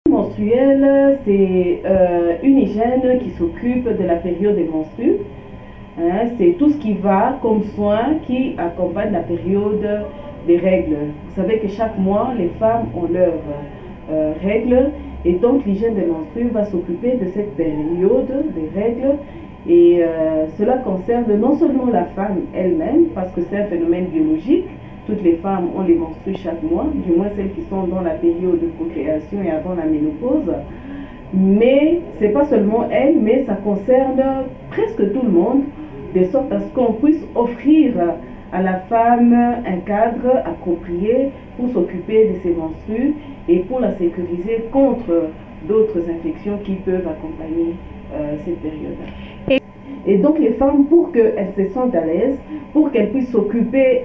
Menstruelle, c'est une hygiène qui s'occupe de la période des menstrues. C'est tout ce qui va comme soin qui accompagne la période des règles. Vous savez que chaque mois, les femmes ont leurs règles et donc l'hygiène des menstrues va s'occuper de cette période des règles. Et cela concerne non seulement la femme elle-même, parce que c'est un phénomène biologique. Toutes les femmes ont les menstrues chaque mois, du moins celles qui sont dans la période de procréation et avant la ménopause. Mais ce n'est pas seulement elles, mais ça concerne presque tout le monde, de sorte à ce qu'on puisse offrir à la femme un cadre approprié pour s'occuper de ses menstrues et pour la sécuriser contre d'autres infections qui peuvent accompagner cette période. Et donc les femmes, pour qu'elles se sentent à l'aise, pour qu'elles puissent s'occuper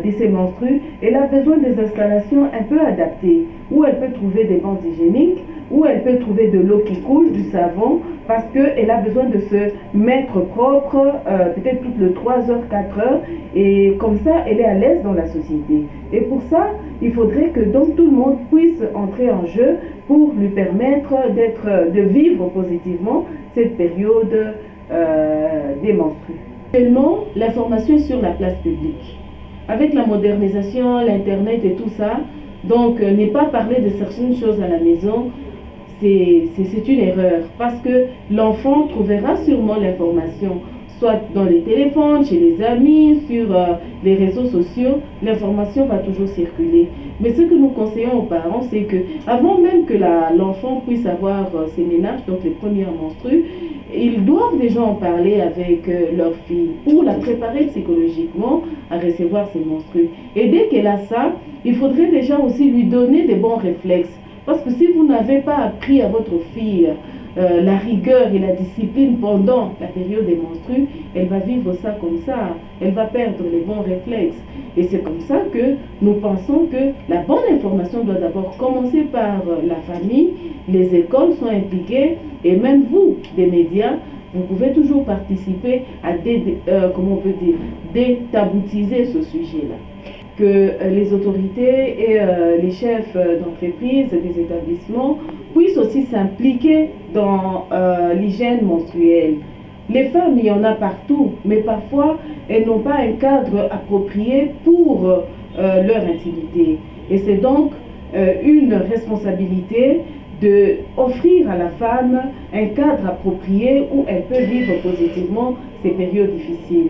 de ses menstrues, elle a besoin des installations un peu adaptées, où elle peut trouver des bandes hygiéniques, où elle peut trouver de l'eau qui coule, du savon, parce qu'elle a besoin de se mettre propre, peut-être toutes les 3 heures, 4 heures, et comme ça, elle est à l'aise dans la société. Et pour ça, il faudrait que donc tout le monde puisse entrer en jeu pour lui permettre de vivre positivement cette période des menstrues. Actuellement, l'information est sur la place publique. Avec la modernisation, l'Internet et tout ça, donc ne pas parler de certaines choses à la maison, c'est une erreur. Parce que l'enfant trouvera sûrement l'information, soit dans les téléphones, chez les amis, sur les réseaux sociaux, l'information va toujours circuler. Mais ce que nous conseillons aux parents, c'est que avant même que l'enfant puisse avoir ses ménages, donc les premières menstrues, ils doivent déjà en parler avec leur fille pour la préparer psychologiquement à recevoir ses menstrues. Et dès qu'elle a ça, il faudrait déjà aussi lui donner des bons réflexes. Parce que si vous n'avez pas appris à votre fille la rigueur et la discipline pendant la période des menstrues, elle va vivre ça comme ça. Elle va perdre les bons réflexes. Et c'est comme ça que nous pensons que la bonne information doit d'abord commencer par la famille, les écoles sont impliquées et même vous, des médias, vous pouvez toujours participer à détaboutiser ce sujet-là. Que les autorités et les chefs d'entreprise et des établissements puissent aussi s'impliquer dans l'hygiène menstruelle. Les femmes, il y en a partout, mais parfois, elles n'ont pas un cadre approprié pour leur intimité. Et c'est donc une responsabilité d'offrir à la femme un cadre approprié où elle peut vivre positivement ces périodes difficiles.